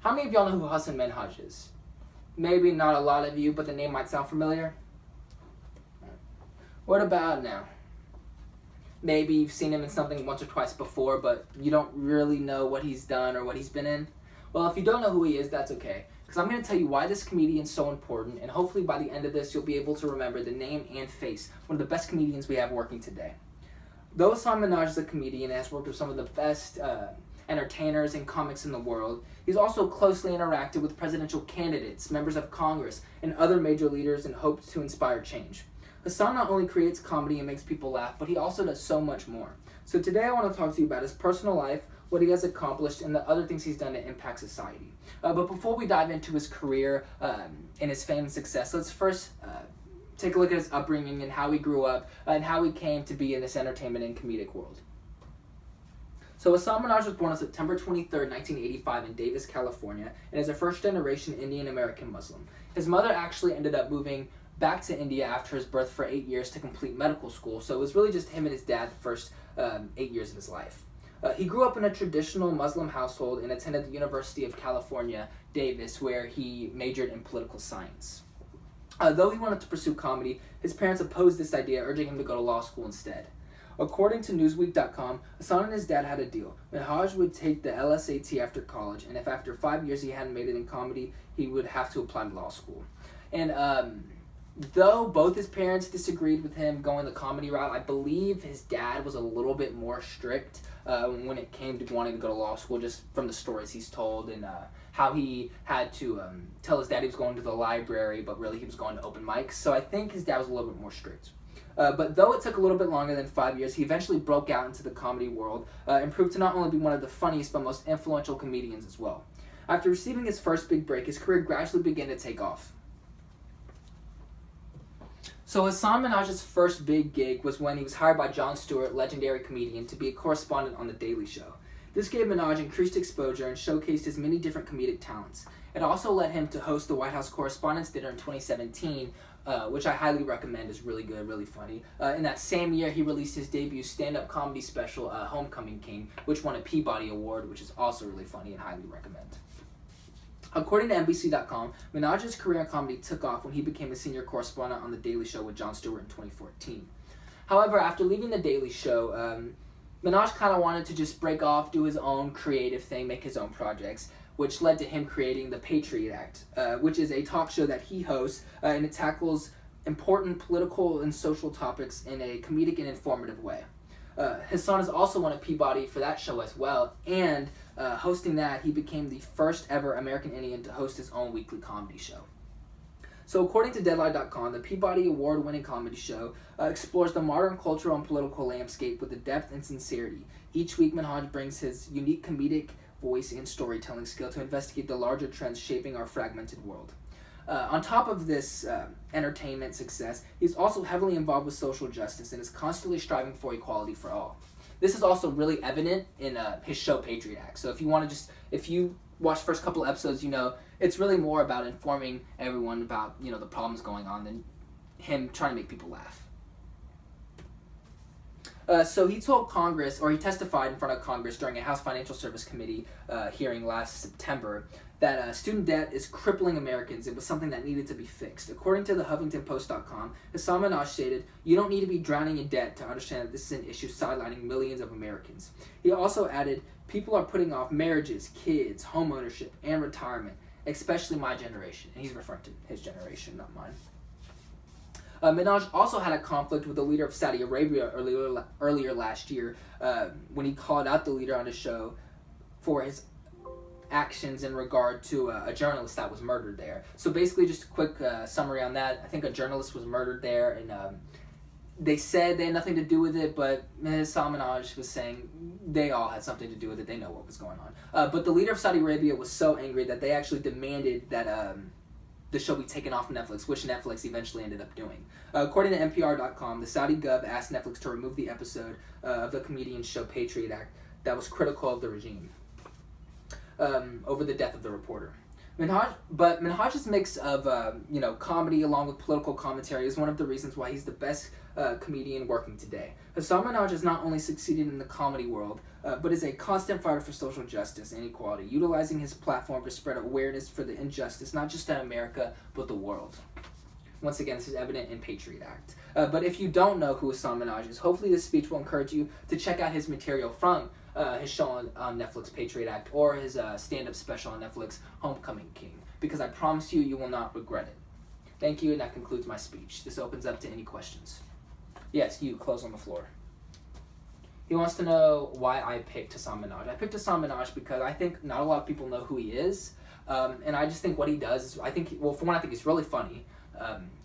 How many of y'all know who Hasan Minhaj is? Maybe not a lot of you, but the name might sound familiar. What about now? Maybe you've seen him in something once or twice before, but you don't really know what he's done or what he's been in. Well, if you don't know who he is, that's okay, because I'm going to tell you why this comedian is so important, and hopefully by the end of this, you'll be able to remember the name and face, one of the best comedians we have working today. Though Hasan Minhaj is a comedian and has worked with some of the best entertainers and comics in the world, he's also closely interacted with presidential candidates, members of Congress, and other major leaders and hopes to inspire change. Hasan not only creates comedy and makes people laugh, but he also does so much more. So today I want to talk to you about his personal life, what he has accomplished, and the other things he's done to impact society. But before we dive into his career and his fame and success, let's first take a look at his upbringing and how he grew up and how he came to be in this entertainment and comedic world. So Hasan Minhaj was born on September 23rd, 1985 in Davis, California, and is a first-generation Indian-American Muslim. His mother actually ended up moving back to India after his birth for 8 years to complete medical school, so it was really just him and his dad the first 8 years of his life. He grew up in a traditional Muslim household and attended the University of California, Davis, where he majored in political science. Though he wanted to pursue comedy, his parents opposed this idea, urging him to go to law school instead. According to Newsweek.com, Hasan and his dad had a deal. Minhaj would take the LSAT after college, and if after 5 years he hadn't made it in comedy, he would have to apply to law school. And though both his parents disagreed with him going the comedy route, I believe his dad was a little bit more strict when it came to wanting to go to law school, just from the stories he's told and how he had to tell his dad he was going to the library, but really he was going to open mics. So I think his dad was a little bit more strict. But though it took a little bit longer than 5 years, he eventually broke out into the comedy world and proved to not only be one of the funniest but most influential comedians as well. After receiving his first big break, his career gradually began to take off. So Hasan Minhaj's first big gig was when he was hired by Jon Stewart, legendary comedian, to be a correspondent on The Daily Show. This gave Minhaj increased exposure and showcased his many different comedic talents. It also led him to host the White House Correspondents' Dinner in 2017, which I highly recommend, is really good, really funny. In that same year, he released his debut stand-up comedy special, Homecoming King, which won a Peabody Award, which is also really funny and highly recommend. According to NBC.com, Minhaj's career in comedy took off when he became a senior correspondent on The Daily Show with Jon Stewart in 2014. However, after leaving The Daily Show, Minhaj kind of wanted to just break off, do his own creative thing, make his own projects, which led to him creating the Patriot Act, which is a talk show that he hosts, and it tackles important political and social topics in a comedic and informative way. Hasan has also won a Peabody for that show as well, and hosting that, he became the first ever American Indian to host his own weekly comedy show. So according to Deadline.com, the Peabody Award-winning comedy show explores the modern cultural and political landscape with a depth and sincerity. Each week, Minhaj brings his unique comedic voice and storytelling skill to investigate the larger trends shaping our fragmented world. On top of this entertainment success, he's also heavily involved with social justice and is constantly striving for equality for all. This is also really evident in his show Patriot Act. So if you watch the first couple of episodes, you know it's really more about informing everyone about the problems going on than him trying to make people laugh. So he told Congress, or he testified in front of Congress during a House Financial Service Committee hearing last September, that student debt is crippling Americans. It was something that needed to be fixed. According to the HuffingtonPost.com, Hasan Minhaj stated, "You don't need to be drowning in debt to understand that this is an issue sidelining millions of Americans." He also added, "People are putting off marriages, kids, home ownership, and retirement, especially my generation." And he's referring to his generation, not mine. Minhaj also had a conflict with the leader of Saudi Arabia earlier last year when he called out the leader on his show for his actions in regard to a journalist that was murdered there. So basically, just a quick summary on that. I think a journalist was murdered there, and they said they had nothing to do with it, but Hasan Minhaj was saying they all had something to do with it. They know what was going on. But the leader of Saudi Arabia was so angry that they actually demanded that the show be taken off Netflix, which Netflix eventually ended up doing. According to NPR.com, the Saudi Gov asked Netflix to remove the episode of the comedian's show Patriot Act that was critical of the regime over the death of the reporter. Minhaj's mix of comedy along with political commentary is one of the reasons why he's the best comedian working today. Hasan Minhaj has not only succeeded in the comedy world, but is a constant fighter for social justice and equality, utilizing his platform to spread awareness for the injustice not just in America but the world. Once again, this is evident in Patriot Act. But if you don't know who Hasan Minhaj is, hopefully this speech will encourage you to check out his material from his show on Netflix, Patriot Act, or his stand-up special on Netflix, Homecoming King, because I promise you, you will not regret it. Thank you, and that concludes my speech. This opens up to any questions. Yes, you, close on the floor. He wants to know why I picked Hasan Minhaj. I picked Hasan Minhaj because I think not a lot of people know who he is, and I just think what he does is, for one, I think he's really funny.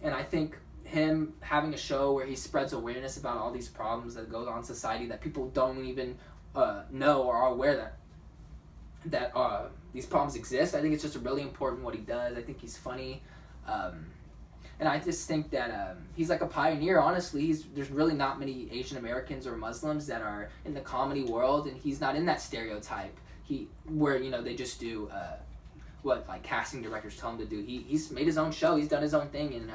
And I think him having a show where he spreads awareness about all these problems that goes on in society that people don't even know or are aware that these problems exist. I think it's just really important what he does. I think he's funny. And I just think that he's like a pioneer, honestly. There's really not many Asian Americans or Muslims that are in the comedy world, and he's not in that stereotype where they just do what like casting directors tell him to do. He's made his own show, he's done his own thing, and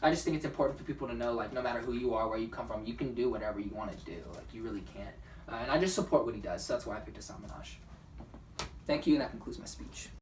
I just think it's important for people to know, like, no matter who you are, where you come from, you can do whatever you want to do. Like, you really can. And I just support what he does, so that's why I picked Hasan Minhaj. Thank you, and that concludes my speech.